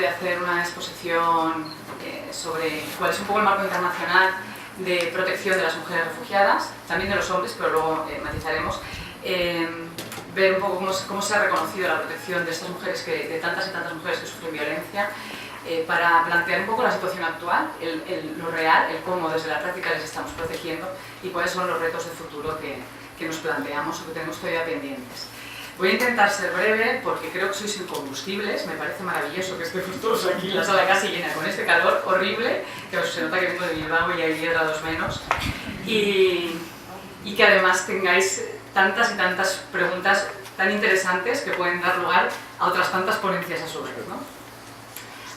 de hacer una exposición sobre cuál es un poco el marco internacional de protección de las mujeres refugiadas, también de los hombres, pero luego matizaremos. Ver un poco cómo se ha reconocido la protección de estas mujeres, de tantas y tantas mujeres que sufren violencia, para plantear un poco la situación actual, lo real, el cómo desde la práctica les estamos protegiendo y cuáles son los retos de futuro que nos planteamos o que tenemos todavía pendientes. Voy a intentar ser breve porque creo que sois incombustibles, me parece maravilloso que estemos todos aquí, la sala casi llena con este calor horrible, que se nota que vengo de Bilbao y hay 10 grados menos, y que además tengáis tantas y tantas preguntas tan interesantes que pueden dar lugar a otras tantas ponencias a su vez, ¿no?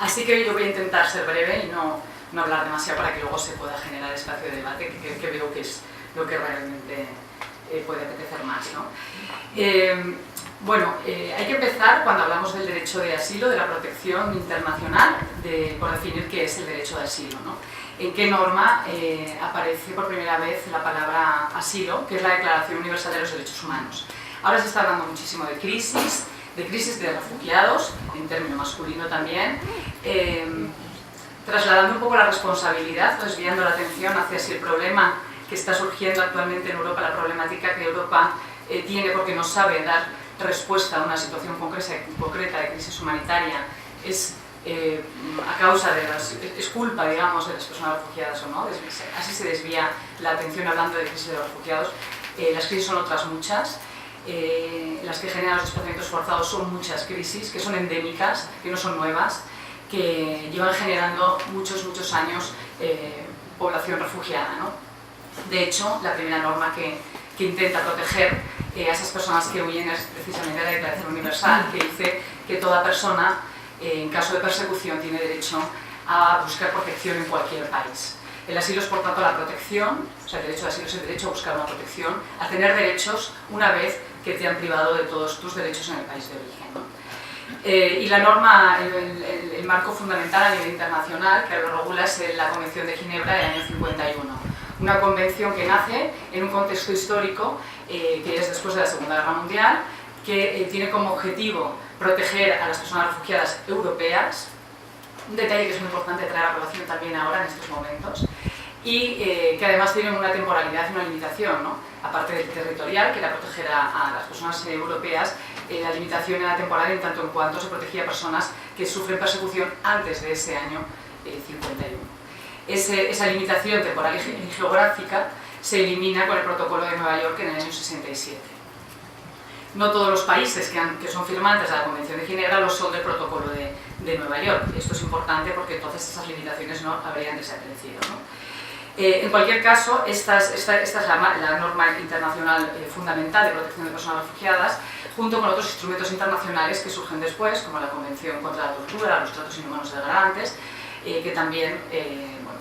Así que yo voy a intentar ser breve y no hablar demasiado para que luego se pueda generar espacio de debate, que veo que es lo que realmente puede apetecer más, ¿no? Hay que empezar cuando hablamos del derecho de asilo, de la protección internacional, por definir qué es el derecho de asilo, ¿no? En qué norma aparece por primera vez la palabra asilo, que es la Declaración Universal de los Derechos Humanos. Ahora se está hablando muchísimo de crisis de refugiados, en término masculino también, trasladando un poco la responsabilidad, desviando la atención hacia si el problema que está surgiendo actualmente en Europa, la problemática que Europa tiene porque no sabe dar respuesta a una situación concreta de crisis humanitaria, es a causa de es culpa, digamos, de las personas refugiadas o no, así se desvía la atención hablando de crisis de los refugiados. Las crisis son otras muchas, las que generan los desplazamientos forzados son muchas crisis, que son endémicas, que no son nuevas, que llevan generando muchos años población refugiada, ¿no? De hecho, la primera norma que intenta proteger a esas personas que huyen es precisamente la Declaración Universal, que dice que toda persona, en caso de persecución, tiene derecho a buscar protección en cualquier país. El asilo es, por tanto, la protección, o sea, el derecho de asilo es el derecho a buscar una protección, a tener derechos una vez que te han privado de todos tus derechos en el país de origen, ¿no? Y la norma, el marco fundamental a nivel internacional que lo regula es la Convención de Ginebra del año 51. Una convención que nace en un contexto histórico que es después de la Segunda Guerra Mundial, que tiene como objetivo proteger a las personas refugiadas europeas, un detalle que es muy importante traer a colación también ahora en estos momentos, y que además tiene una temporalidad y una limitación, ¿no? Aparte del territorial, que era proteger a las personas europeas, la limitación era temporal en tanto en cuanto se protegía a personas que sufren persecución antes de ese año 51. Esa limitación temporal y geográfica se elimina con el Protocolo de Nueva York en el año 67. No todos los países que son firmantes de la Convención de Ginebra lo son del Protocolo de Nueva York. Esto es importante porque entonces esas limitaciones no habrían desaparecido, ¿no? En cualquier caso, esta es la norma internacional fundamental de protección de personas refugiadas, junto con otros instrumentos internacionales que surgen después, como la Convención contra la Tortura, los Tratos Inhumanos Degradantes, que también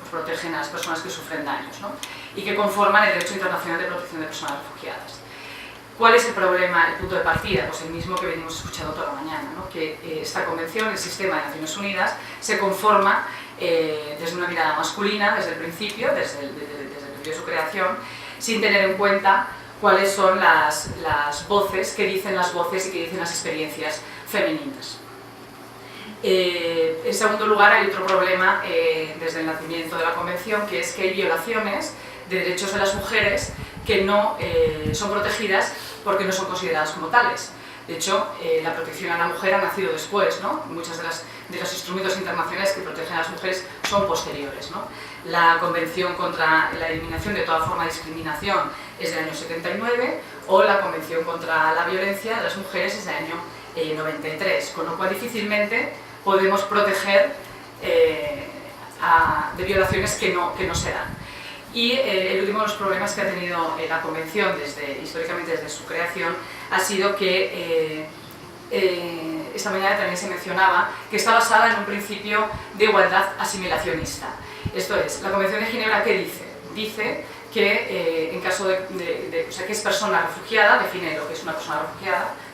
protegen a las personas que sufren daños, ¿no? Y que conforman el derecho internacional de protección de personas refugiadas. ¿Cuál es el problema, el punto de partida? Pues el mismo que venimos escuchando toda la mañana, ¿no? Que esta convención, el sistema de Naciones Unidas, se conforma desde una mirada masculina, desde el principio, desde el principio de su creación, sin tener en cuenta cuáles son las voces, qué dicen las voces y qué dicen las experiencias femeninas. En segundo lugar, hay otro problema desde el nacimiento de la Convención, que es que hay violaciones de derechos de las mujeres que no son protegidas porque no son consideradas como tales. De hecho, la protección a la mujer ha nacido después, ¿no? Muchos de los instrumentos internacionales que protegen a las mujeres son posteriores, ¿no? La Convención contra la Eliminación de toda forma de discriminación es del año 79, o la Convención contra la Violencia de las Mujeres es del año 93, con lo cual difícilmente podemos proteger de violaciones que no se dan. Y el último de los problemas que ha tenido la Convención históricamente desde su creación ha sido que esta mañana también se mencionaba que está basada en un principio de igualdad asimilacionista. Esto es, la Convención de Ginebra, ¿qué dice? Dice que en caso o sea, que es persona refugiada, define lo que es una persona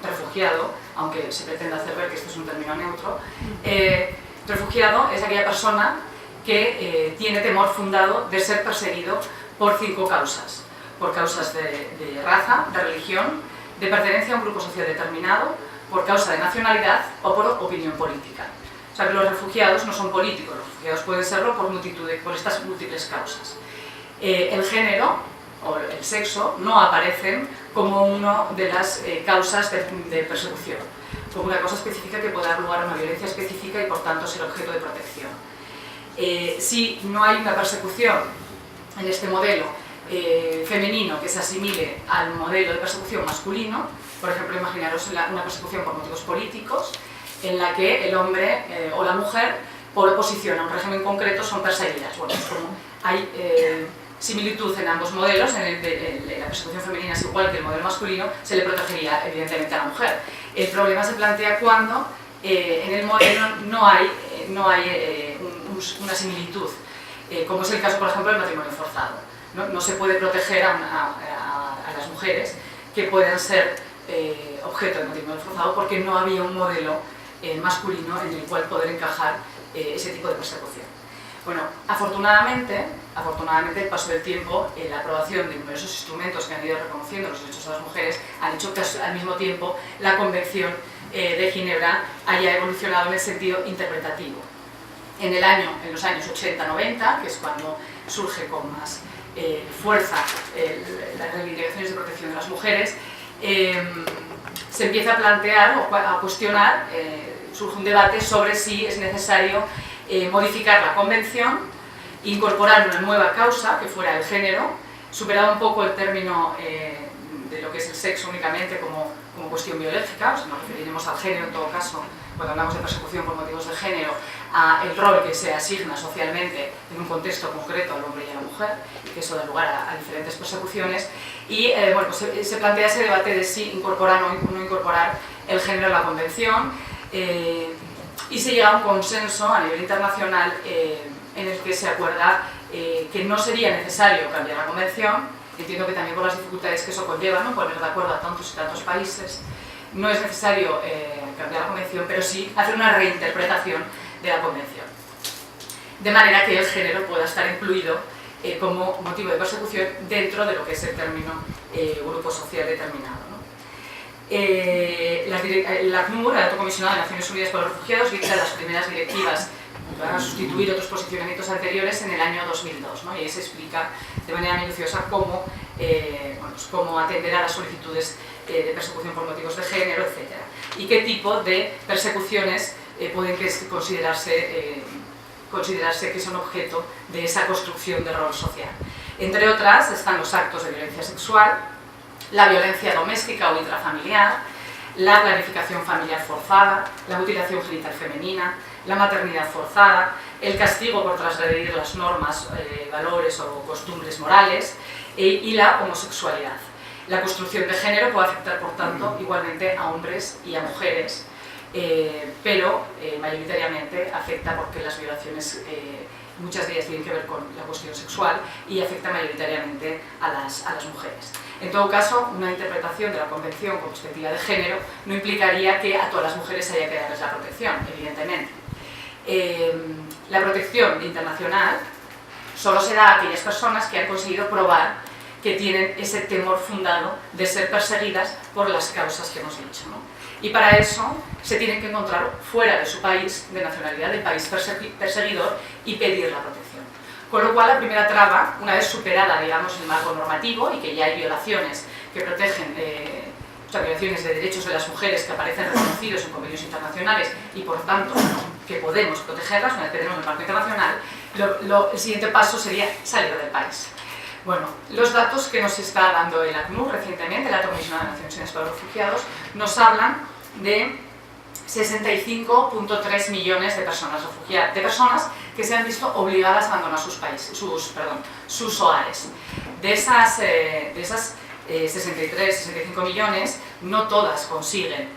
refugiado, aunque se pretende hacer ver que esto es un término neutro. Refugiado es aquella persona que tiene temor fundado de ser perseguido por 5 causas. Por causas de raza, de religión, de pertenencia a un grupo social determinado, por causa de nacionalidad o por opinión política. O sea, que los refugiados no son políticos, los refugiados pueden serlo por estas múltiples causas. El género o el sexo no aparecen como una de las causas de persecución, como una causa específica que puede dar lugar a una violencia específica y por tanto ser objeto de protección. Si no hay una persecución en este modelo femenino que se asimile al modelo de persecución masculino, por ejemplo, imaginaros una persecución por motivos políticos, en la que el hombre o la mujer, por oposición a un régimen concreto, son perseguidas. Bueno, como hay similitud en ambos modelos, en la persecución femenina es igual que el modelo masculino, se le protegería evidentemente a la mujer. El problema se plantea cuando en el modelo no hay una similitud, como es el caso, por ejemplo, del matrimonio forzado. No se puede proteger a las mujeres que puedan ser objeto de matrimonio forzado porque no había un modelo masculino en el cual poder encajar ese tipo de persecución. Bueno, afortunadamente, el paso del tiempo, la aprobación de numerosos instrumentos que han ido reconociendo los derechos de las mujeres han hecho que al mismo tiempo la Convención de Ginebra haya evolucionado en el sentido interpretativo. En los años 80-90, que es cuando surge con más fuerza las reivindicaciones de protección de las mujeres, se empieza a plantear o a cuestionar, surge un debate sobre si es necesario modificar la Convención, incorporar una nueva causa que fuera el género, superado un poco el término de lo que es el sexo únicamente como cuestión biológica, o sea, nos referiremos al género en todo caso, cuando hablamos de persecución por motivos de género, a el rol que se asigna socialmente en un contexto concreto al hombre y a la mujer, y que eso da lugar a diferentes persecuciones, y bueno, pues se plantea ese debate de si incorporar o no incorporar el género en la Convención, y se llega a un consenso a nivel internacional en el que se acuerda que no sería necesario cambiar la Convención. Entiendo que también por las dificultades que eso conlleva, ¿no? Poner de acuerdo a tantos y tantos países, no es necesario cambiar la Convención, pero sí hacer una reinterpretación de la Convención, de manera que el género pueda estar incluido como motivo de persecución dentro de lo que es el término grupo social determinado, ¿no? La ACNUR, el Alto Comisionado de Naciones Unidas para los Refugiados, dicta las primeras directivas para sustituir otros posicionamientos anteriores en el año 2002, ¿no? Y ahí se explica de manera minuciosa cómo atender a las solicitudes de persecución por motivos de género, etc. Y qué tipo de persecuciones pueden considerarse que son objeto de esa construcción de rol social. Entre otras están los actos de violencia sexual, la violencia doméstica o intrafamiliar, la planificación familiar forzada, la mutilación genital femenina, la maternidad forzada, el castigo por transgredir las normas, valores o costumbres morales y la homosexualidad. La construcción de género puede afectar, por tanto, igualmente a hombres y a mujeres, pero mayoritariamente afecta porque las violaciones, muchas de ellas tienen que ver con la cuestión sexual y afecta mayoritariamente a las mujeres. En todo caso, una interpretación de la Convención con perspectiva de género no implicaría que a todas las mujeres haya que darles la protección, evidentemente. La protección internacional solo se da a aquellas personas que han conseguido probar que tienen ese temor fundado de ser perseguidas por las causas que hemos dicho, ¿no? Y para eso se tienen que encontrar fuera de su país, de nacionalidad del país perseguidor, y pedir la protección. Con lo cual, la primera traba, una vez superada, digamos, el marco normativo y que ya hay violaciones que protegen, violaciones de derechos de las mujeres que aparecen reconocidos en convenios internacionales y, por tanto, que podemos protegerlas una vez que tenemos el marco internacional, el siguiente paso sería salir del país. Bueno, los datos que nos está dando el ACNUR recientemente, el Alto Comisionado de Naciones Unidas para los Refugiados, nos hablan de 65.3 millones de personas refugiadas, de personas que se han visto obligadas a abandonar sus hogares. De esas 63-65 millones, no todas consiguen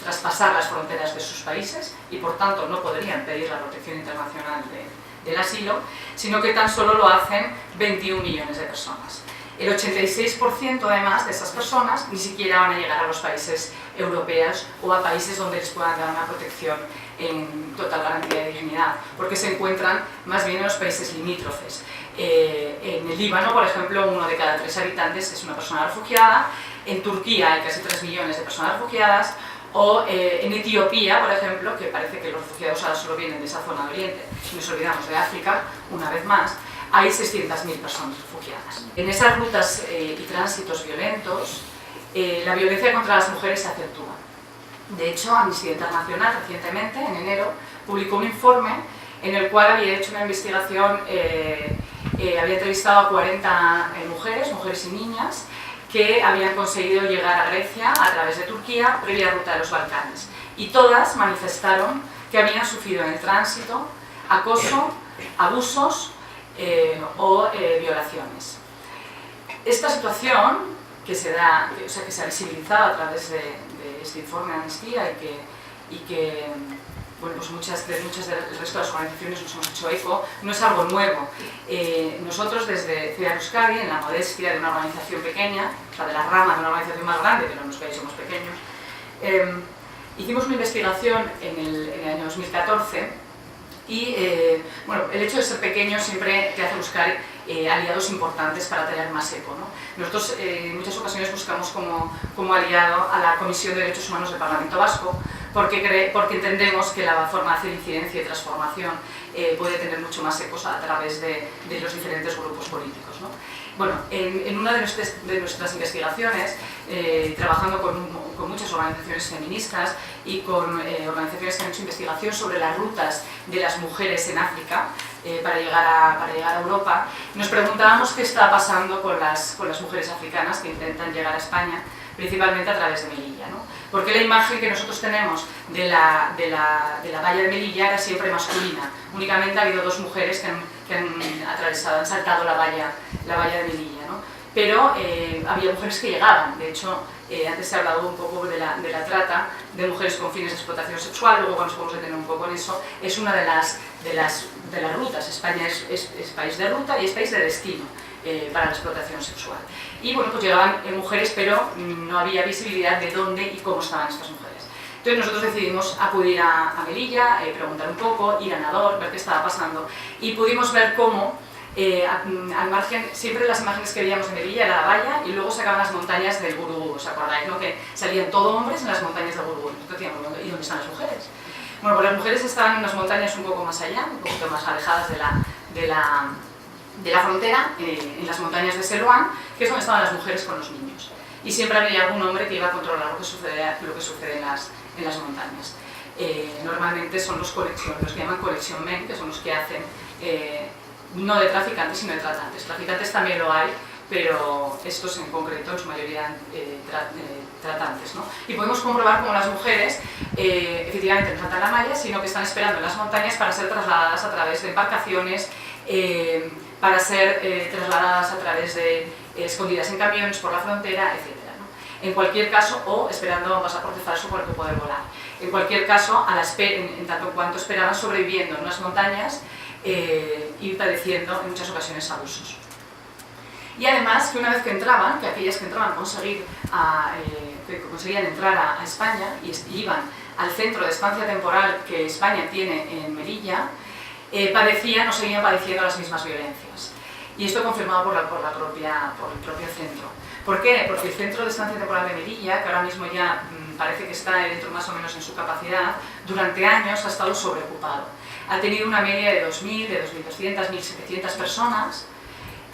traspasar las fronteras de sus países y por tanto no podrían pedir la protección internacional del asilo, sino que tan solo lo hacen 21 millones de personas. El 86% además de esas personas ni siquiera van a llegar a los países europeos o a países donde les puedan dar una protección en total garantía de dignidad, porque se encuentran más bien en los países limítrofes. En el Líbano, por ejemplo, 1 de cada 3 habitantes es una persona refugiada. En Turquía hay casi 3 millones de personas refugiadas, O en Etiopía, por ejemplo, que parece que los refugiados ahora solo vienen de esa zona de Oriente, y nos olvidamos de África, una vez más, hay 600.000 personas refugiadas. En esas rutas y tránsitos violentos, la violencia contra las mujeres se acentúa. De hecho, Amnistía Internacional recientemente, en enero, publicó un informe en el cual había hecho una investigación, había entrevistado a 40 mujeres y niñas, que habían conseguido llegar a Grecia a través de Turquía, previa ruta de los Balcanes. Y todas manifestaron que habían sufrido en el tránsito acoso, abusos o violaciones. Esta situación que se ha visibilizado a través de este informe de Amnistía y que bueno, pues muchas del resto de las organizaciones nos hemos hecho eco, no es algo nuevo. Nosotros desde CEDAR Euskadi, en la modestia de una organización pequeña, o sea, de la rama de una organización más grande, pero no os veis, somos pequeños, hicimos una investigación en el año 2014 y bueno, el hecho de ser pequeño siempre te hace buscar aliados importantes para tener más eco, ¿no? Nosotros en muchas ocasiones buscamos como aliado a la Comisión de Derechos Humanos del Parlamento Vasco, porque entendemos que la forma de hacer incidencia y transformación puede tener mucho más ecos a través de los diferentes grupos políticos, ¿no? Bueno, en una de nuestras investigaciones, trabajando con muchas organizaciones feministas y con organizaciones que han hecho investigación sobre las rutas de las mujeres en África para llegar a Europa, nos preguntábamos qué está pasando con las mujeres africanas que intentan llegar a España, principalmente a través de Melilla, ¿no? Porque la imagen que nosotros tenemos de la valla de Melilla era siempre masculina. Únicamente ha habido 2 mujeres que han saltado la valla de Melilla, ¿no? Pero había mujeres que llegaban. De hecho, antes se ha hablado un poco de la trata de mujeres con fines de explotación sexual, luego nos podemos detener un poco en eso. Es una de las rutas. España es país de ruta y es país de destino para la explotación sexual. Y bueno, pues llegaban mujeres, pero no había visibilidad de dónde y cómo estaban estas mujeres. Entonces nosotros decidimos acudir a Melilla, preguntar un poco, ir a Nador, ver qué estaba pasando, y pudimos ver cómo al margen, siempre las imágenes que veíamos en Melilla era la valla y luego sacaban las montañas del Guruguru, ¿os acordáis? ¿No? Que salían todo hombres en las montañas del Guruguru. Nosotros decíamos, ¿y dónde están las mujeres? Bueno, pues las mujeres estaban en unas montañas un poco más allá, un poquito más alejadas de la frontera, en las montañas de Seloane, que es donde estaban las mujeres con los niños. Y siempre había algún hombre que iba a controlar lo que sucede en las montañas. Normalmente son los que llaman collection men, que son los que hacen, no de traficantes, sino de tratantes. Traficantes también lo hay, pero estos en concreto, en su mayoría, tratantes, ¿no? Y podemos comprobar cómo las mujeres efectivamente no saltan la malla, sino que están esperando en las montañas para ser trasladadas a través de embarcaciones, para ser trasladadas a través de escondidas en camiones por la frontera, etc., ¿no? En cualquier caso, o esperando un pasaporte falso por el que poder volar. En cualquier caso, en tanto en cuanto esperaban, sobreviviendo en unas montañas y padeciendo en muchas ocasiones abusos. Y además, que una vez que entraban, que aquellas que entraban que conseguían entrar a España y iban al centro de estancia temporal que España tiene en Melilla, padecían o seguían padeciendo las mismas violencias. Y esto confirmado por el propio centro. ¿Por qué? Porque el centro de estancia temporal de Melilla, que ahora mismo ya parece que está dentro más o menos en su capacidad, durante años ha estado sobreocupado. Ha tenido una media de 2.000, de 2.200, 1.700 personas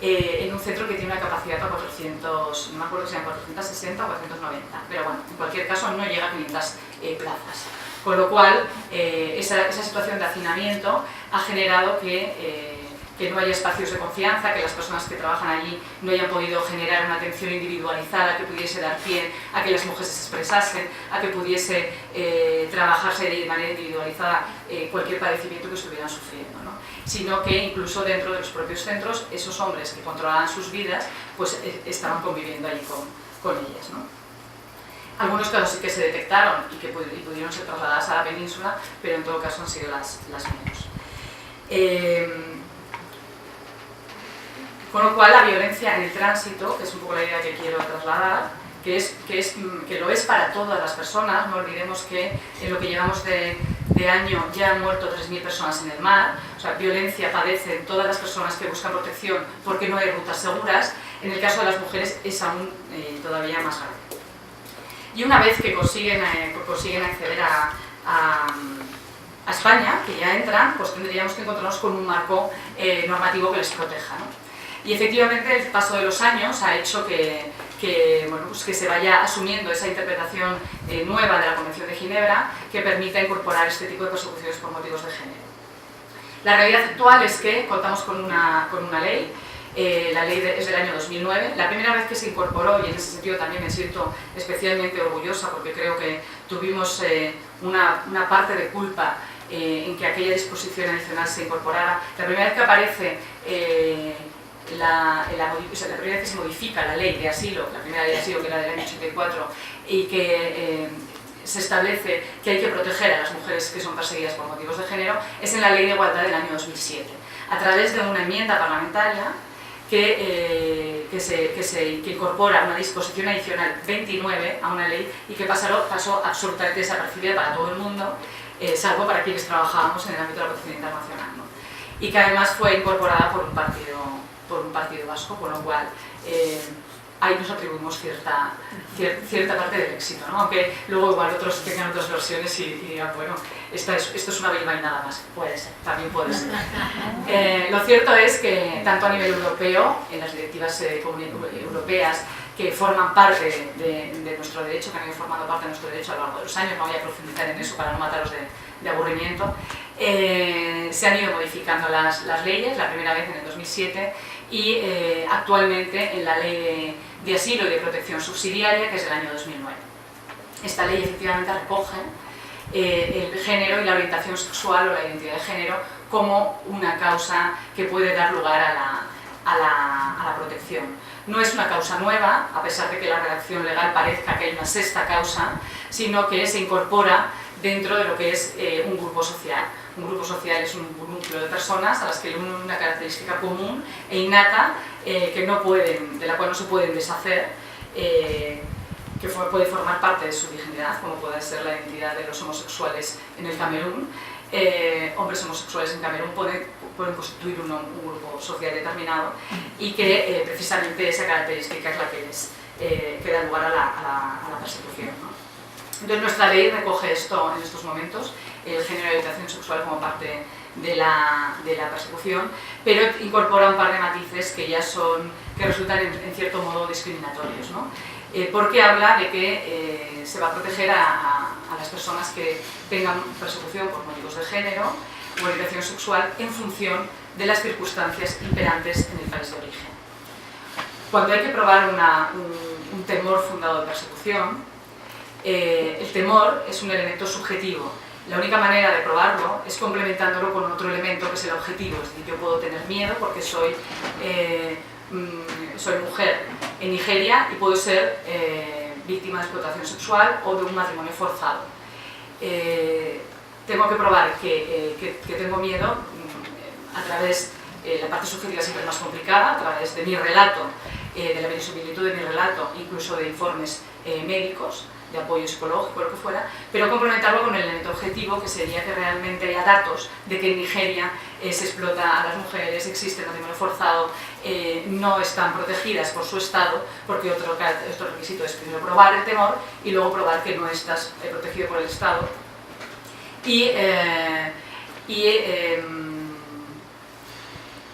en un centro que tiene una capacidad para 400, no me acuerdo si eran 460 o 490, pero bueno, en cualquier caso no llega a 500 plazas. Con lo cual, esa situación de hacinamiento ha generado que no haya espacios de confianza, que las personas que trabajan allí no hayan podido generar una atención individualizada que pudiese dar pie a que las mujeres se expresasen, a que pudiese trabajarse de manera individualizada cualquier padecimiento que estuvieran sufriendo, ¿no? Sino que incluso dentro de los propios centros, esos hombres que controlaban sus vidas, pues estaban conviviendo allí con ellas, ¿no? Algunos casos sí que se detectaron y que pudieron ser trasladadas a la península, pero en todo caso han sido las menos. Con lo cual la violencia en el tránsito, que es un poco la idea que quiero trasladar, que lo es para todas las personas. No olvidemos que en lo que llevamos de año ya han muerto 3.000 personas en el mar. O sea, violencia padecen todas las personas que buscan protección porque no hay rutas seguras. En el caso de las mujeres es aún todavía más grave. Y una vez que consiguen acceder a España, que ya entran, pues tendríamos que encontrarnos con un marco normativo que les proteja, ¿no? Y efectivamente el paso de los años ha hecho que se vaya asumiendo esa interpretación nueva de la Convención de Ginebra que permita incorporar este tipo de persecuciones por motivos de género. La realidad actual es que contamos con una ley. La ley es del año 2009, la primera vez que se incorporó, y en ese sentido también me siento especialmente orgullosa porque creo que tuvimos una parte de culpa en que aquella disposición adicional se incorporara. La primera vez que aparece, la primera vez que se modifica la ley de asilo, la primera ley de asilo que era del año 84, y que se establece que hay que proteger a las mujeres que son perseguidas por motivos de género, es en la Ley de Igualdad del año 2007, a través de una enmienda parlamentaria que incorpora una disposición adicional 29 a una ley y que pasó absolutamente desapercibida para todo el mundo, salvo para quienes trabajábamos en el ámbito de la protección internacional, ¿no? Y que además fue incorporada por un partido vasco, con lo cual ahí nos atribuimos cierta parte del éxito, ¿no? Aunque luego igual otros tengan otras versiones y digan, bueno, esto es una vilma y nada más. Puede ser, también puede ser. Lo cierto es que tanto a nivel europeo, en las directivas europeas que forman parte de nuestro derecho, que han ido formando parte de nuestro derecho a lo largo de los años, no voy a profundizar en eso para no mataros de aburrimiento, se han ido modificando las leyes, la primera vez en el 2007 y actualmente en la Ley de Asilo y de Protección Subsidiaria, que es del año 2009. Esta ley efectivamente recoge el género y la orientación sexual o la identidad de género como una causa que puede dar lugar a la protección. No es una causa nueva, a pesar de que la redacción legal parezca que hay una sexta causa, sino que se incorpora dentro de lo que es un grupo social. Un grupo social es un núcleo de personas a las que le une una característica común e innata de la cual no se pueden deshacer, que puede formar parte de su dignidad, como puede ser la identidad de los homosexuales en el Camerún. Hombres homosexuales en Camerún pueden constituir un grupo social determinado y que precisamente esa característica es la que da lugar a la persecución, ¿no? Entonces nuestra ley recoge esto en estos momentos, el género y la orientación sexual como parte de la persecución, pero incorpora un par de matices que resultan en cierto modo discriminatorios, ¿no? Porque habla de que se va a proteger a las personas que tengan persecución por motivos de género o orientación sexual en función de las circunstancias imperantes en el país de origen. Cuando hay que probar un temor fundado de persecución, el temor es un elemento subjetivo. La única manera de probarlo es complementándolo con otro elemento que es el objetivo. Es decir, yo puedo tener miedo porque soy mujer en Nigeria y puedo ser víctima de explotación sexual o de un matrimonio forzado. Tengo que probar que tengo miedo a través, la parte subjetiva siempre es más complicada, a través de mi relato, de la verosimilitud de mi relato, incluso de informes médicos, de apoyo psicológico, lo que fuera, pero complementarlo con el elemento objetivo, que sería que realmente haya datos de que en Nigeria se explota a las mujeres, existe el matrimonio forzado, no están protegidas por su Estado, porque otro requisito es primero probar el temor y luego probar que no estás protegido por el Estado.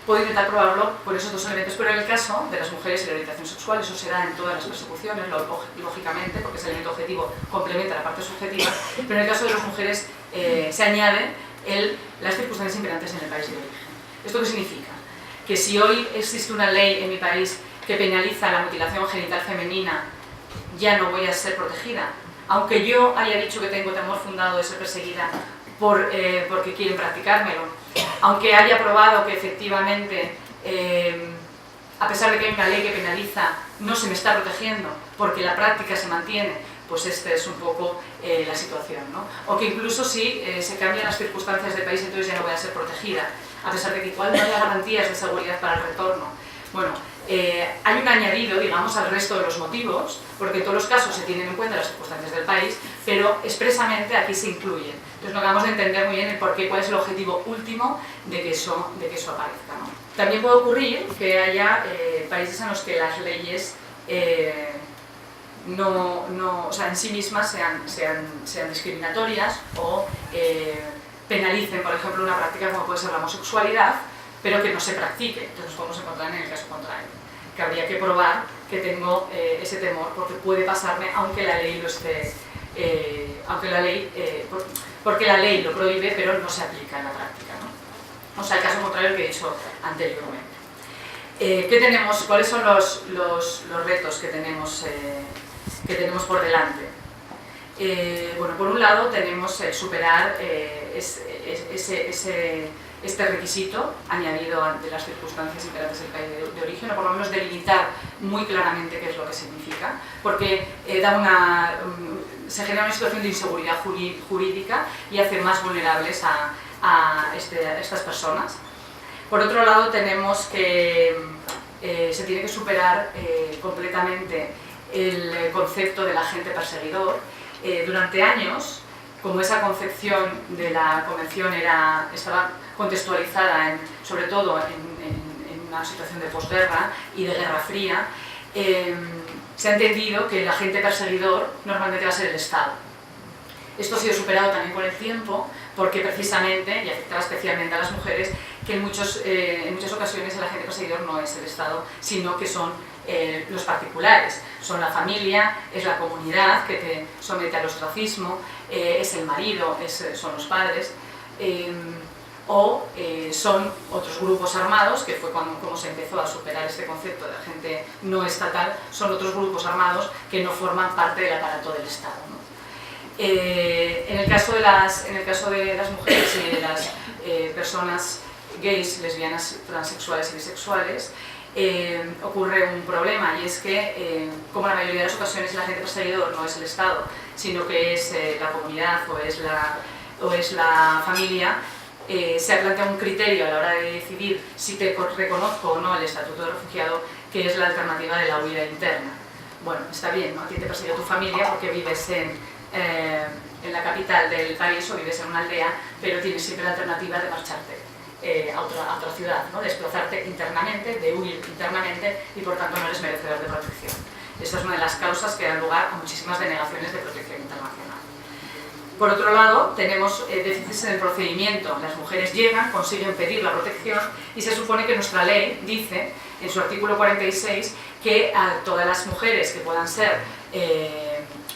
Puedo intentar probarlo por esos dos elementos, pero en el caso de las mujeres y la orientación sexual, eso se da en todas las persecuciones, lógicamente, porque ese elemento objetivo complementa la parte subjetiva, pero en el caso de las mujeres se añade las circunstancias imperantes en el país de origen. ¿Esto qué significa? Que si hoy existe una ley en mi país que penaliza la mutilación genital femenina, ya no voy a ser protegida, aunque yo haya dicho que tengo temor fundado de ser perseguida porque quieren practicármelo. Aunque haya probado que efectivamente, a pesar de que hay una ley que penaliza, no se me está protegiendo porque la práctica se mantiene, pues esta es un poco la situación, ¿no? O que incluso si se cambian las circunstancias del país, entonces ya no voy a ser protegida, a pesar de que igual no haya garantías de seguridad para el retorno. Bueno, hay un añadido, digamos, al resto de los motivos, porque en todos los casos se tienen en cuenta las circunstancias del país, pero expresamente aquí se incluyen. Entonces no acabamos de entender muy bien el porqué, cuál es el objetivo último de que eso aparezca, ¿no? También puede ocurrir que haya países en los que las leyes o sea, en sí mismas sean discriminatorias o penalicen, por ejemplo, una práctica como puede ser la homosexualidad, pero que no se practique. Entonces nos podemos encontrar en el caso contrario, que habría que probar que tengo ese temor porque puede pasarme aunque la ley lo esté, porque la ley lo prohíbe pero no se aplica en la práctica, ¿no? O sea, el caso contrario que he dicho anteriormente. ¿Qué tenemos? ¿Cuáles son los retos que tenemos por delante? Bueno, por un lado tenemos superar este requisito añadido ante las circunstancias imperantes del país de origen, o por lo menos delimitar muy claramente qué es lo que significa, porque se genera una situación de inseguridad jurídica y hace más vulnerables a estas personas. Por otro lado, tenemos que se tiene que superar completamente el concepto del agente perseguidor. Durante años, como esa concepción de la Convención estaba contextualizada sobre todo en una situación de posguerra y de Guerra Fría, se ha entendido que el agente perseguidor normalmente va a ser el Estado. Esto ha sido superado también con el tiempo, porque precisamente, y afectaba especialmente a las mujeres, que en muchas ocasiones el agente perseguidor no es el Estado, sino que son los particulares. Son la familia, es la comunidad que te somete al ostracismo, es el marido, son los padres, o son otros grupos armados, que fue como se empezó a superar este concepto de agente no estatal, son otros grupos armados que no forman parte del aparato del Estado, ¿no? En el caso de las mujeres y de las personas gays, lesbianas, transexuales y bisexuales, ocurre un problema, y es que, como en la mayoría de las ocasiones el agente perseguidor no es el Estado, sino que es la comunidad o es la familia, se plantea un criterio a la hora de decidir si te reconozco o no el estatuto de refugiado, que es la alternativa de la huida interna. Bueno, está bien, ¿no? A ti te persigue tu familia porque vives en la capital del país o vives en una aldea, pero tienes siempre la alternativa de marcharte a otra ciudad, ¿no? Desplazarte internamente, de huir internamente, y por tanto no eres merecedor de protección. Esta es una de las causas que dan lugar a muchísimas denegaciones de protección internacional. Por otro lado, tenemos déficits en el procedimiento. Las mujeres llegan, consiguen pedir la protección, y se supone que nuestra ley dice, en su artículo 46, que a todas las mujeres que puedan ser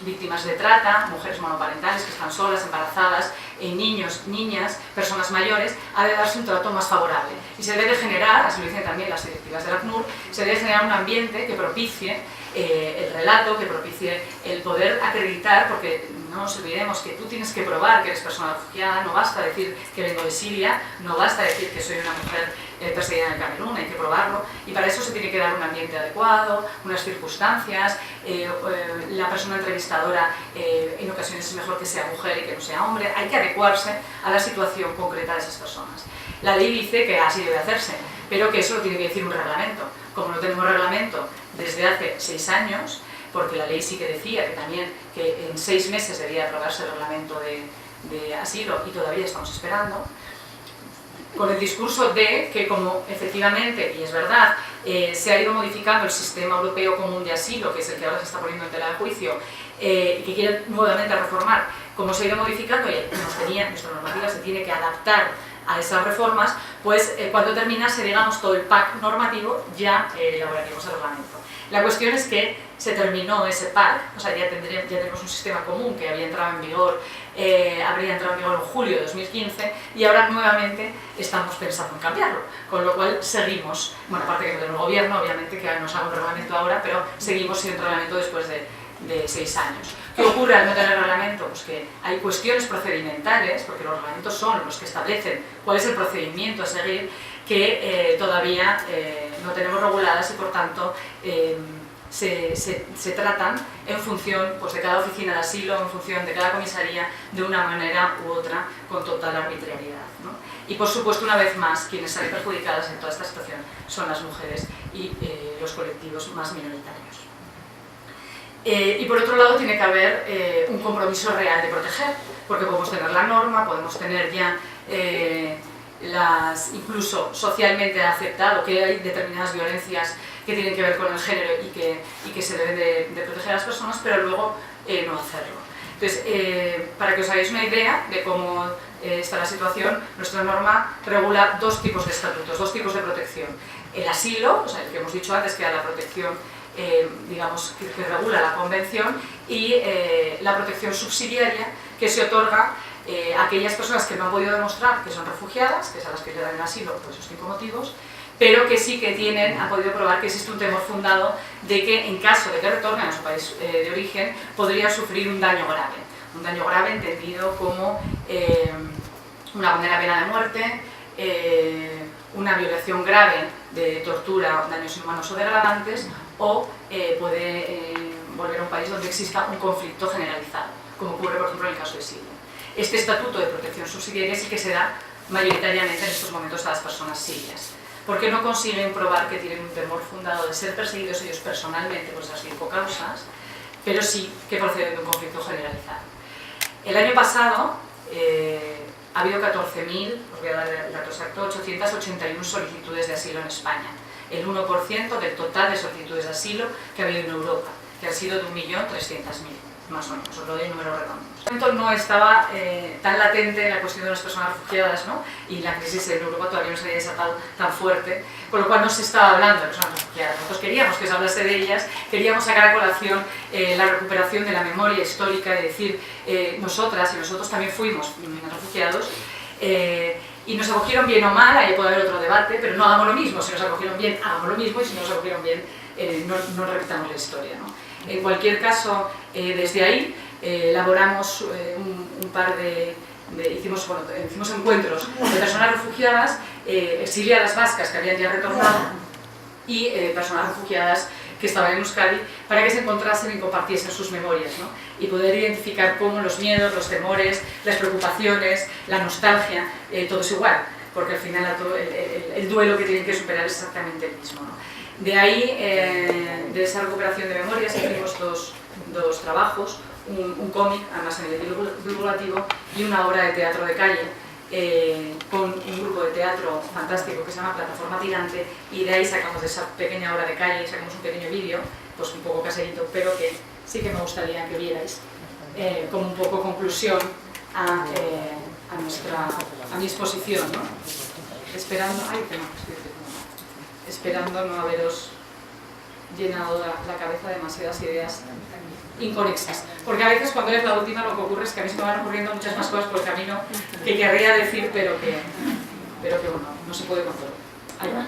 víctimas de trata, mujeres monoparentales que están solas, embarazadas, niños, niñas, personas mayores, ha de darse un trato más favorable. Y se debe de generar, así lo dicen también las directivas del ACNUR, se debe generar un ambiente que propicie el relato, que propicie el poder acreditar, porque no nos olvidemos que tú tienes que probar que eres persona refugiada, no basta decir que vengo de Siria, no basta decir que soy una mujer perseguida en el Camerún, hay que probarlo, y para eso se tiene que dar un ambiente adecuado, unas circunstancias, la persona entrevistadora en ocasiones es mejor que sea mujer y que no sea hombre, hay que adecuarse a la situación concreta de esas personas. La ley dice que así debe hacerse, pero que eso lo tiene que decir un reglamento. Como no tenemos reglamento desde hace 6 años, porque la ley sí que decía que también que en 6 meses debía aprobarse el reglamento de asilo, y todavía estamos esperando, con el discurso de que, como efectivamente, y es verdad, se ha ido modificando el sistema europeo común de asilo, que es el que ahora se está poniendo en tela de juicio, y que quieren nuevamente reformar, como se ha ido modificando y nuestra normativa se tiene que adaptar a esas reformas, pues cuando terminase, digamos, todo el pack normativo, ya elaboraríamos el reglamento. La cuestión es que se terminó ese pack, o sea, ya tenemos un sistema común que habría entrado en vigor en julio de 2015, y ahora nuevamente estamos pensando en cambiarlo, con lo cual seguimos, bueno, aparte que el gobierno obviamente que nos haga un reglamento ahora, pero seguimos sin reglamento después de 6 años. ¿Qué ocurre al no tener reglamento? Pues que hay cuestiones procedimentales, porque los reglamentos son los que establecen cuál es el procedimiento a seguir, que todavía no tenemos reguladas, y por tanto se tratan en función, pues, de cada oficina de asilo, en función de cada comisaría, de una manera u otra, con total arbitrariedad, ¿no? Y por supuesto, una vez más, quienes salen perjudicadas en toda esta situación son las mujeres y los colectivos más minoritarios. Y por otro lado, tiene que haber un compromiso real de proteger, porque podemos tener la norma, podemos tener ya incluso socialmente aceptado que hay determinadas violencias que tienen que ver con el género y que se deben de proteger a las personas, pero luego no hacerlo. Entonces, para que os hagáis una idea de cómo está la situación, nuestra norma regula dos tipos de estatutos, dos tipos de protección. El asilo, o sea, el que hemos dicho antes, que era la protección digamos, que regula la Convención, y la protección subsidiaria, que se otorga a aquellas personas que no han podido demostrar que son refugiadas, que es a las que le dan el asilo por esos 5 motivos, pero que sí que han podido probar que existe un temor fundado de que en caso de que retornen a su país de origen podrían sufrir un daño grave entendido como una condena a pena de muerte, una violación grave de tortura, daños inhumanos o degradantes, o puede volver a un país donde exista un conflicto generalizado, como ocurre por ejemplo en el caso de Siria. Este estatuto de protección subsidiaria es el que se da mayoritariamente en estos momentos a las personas sirias, porque no consiguen probar que tienen un temor fundado de ser perseguidos ellos personalmente por esas 5 causas, pero sí que proceden de un conflicto generalizado. El año pasado ha habido 14.000, os voy a dar el dato exacto, 881 solicitudes de asilo en España, el 1% del total de solicitudes de asilo que ha habido en Europa, que han sido de 1.300.000, más o menos, os lo doy en números redondos. En ese momento no estaba tan latente la cuestión de las personas refugiadas, ¿no? Y la crisis en Europa todavía no se había desatado tan fuerte, con lo cual no se estaba hablando de personas refugiadas. Nosotros queríamos que se hablase de ellas, queríamos sacar a colación la recuperación de la memoria histórica y decir, nosotras y nosotros también fuimos refugiados, y nos acogieron bien o mal, ahí puede haber otro debate, pero no hagamos lo mismo. Si nos acogieron bien, hagamos lo mismo, y si no nos acogieron bien, no repitamos la historia, ¿no? En cualquier caso, desde ahí elaboramos un par hicimos encuentros de personas refugiadas, exiliadas vascas que habían ya retornado, y personas refugiadas que estaban en Euskadi, para que se encontrasen y compartiesen sus memorias, ¿no? Y poder identificar cómo los miedos, los temores, las preocupaciones, la nostalgia, todo es igual, porque al final el duelo que tienen que superar es exactamente el mismo, ¿no? De ahí, de esa recuperación de memorias, hicimos dos trabajos, un cómic, además a nivel divulgativo, y una obra de teatro de calle, con un grupo de teatro fantástico que se llama Plataforma Tirante, y de ahí sacamos de esa pequeña obra de calle, sacamos un pequeño vídeo, pues un poco caserito, pero que sí que me gustaría que vierais, como un poco conclusión a mi exposición, ¿no? Esperando no haberos llenado la cabeza de demasiadas ideas inconexas, porque a veces cuando eres la última lo que ocurre es que a mí se me van ocurriendo muchas más cosas por el camino que querría decir, pero que bueno, no se puede controlar. Ahí va.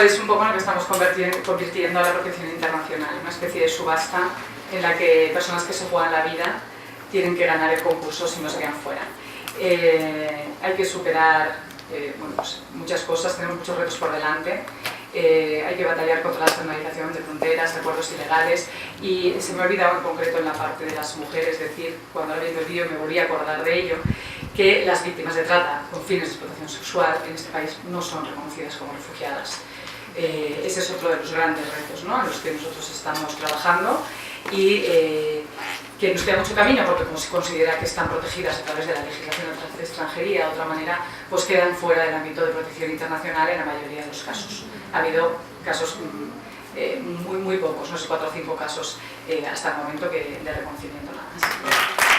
es un poco en lo que estamos convirtiendo a la protección internacional, una especie de subasta en la que personas que se juegan la vida tienen que ganar el concurso si no se quedan fuera. Hay que superar bueno, pues muchas cosas, tenemos muchos retos por delante. Hay que batallar contra la externalización de fronteras, de acuerdos ilegales, y se me ha olvidado en concreto en la parte de las mujeres, es decir, cuando ahora viendo el vídeo me volví a acordar de ello, que las víctimas de trata con fines de explotación sexual en este país no son reconocidas como refugiadas. Ese es otro de los grandes retos, ¿no?, en los que nosotros estamos trabajando, y que nos queda mucho camino porque como se considera que están protegidas a través de la legislación de extranjería, de otra manera, pues quedan fuera del ámbito de protección internacional en la mayoría de los casos. Ha habido casos muy pocos, no sé, 4 o 5 casos hasta el momento de reconocimiento nada más.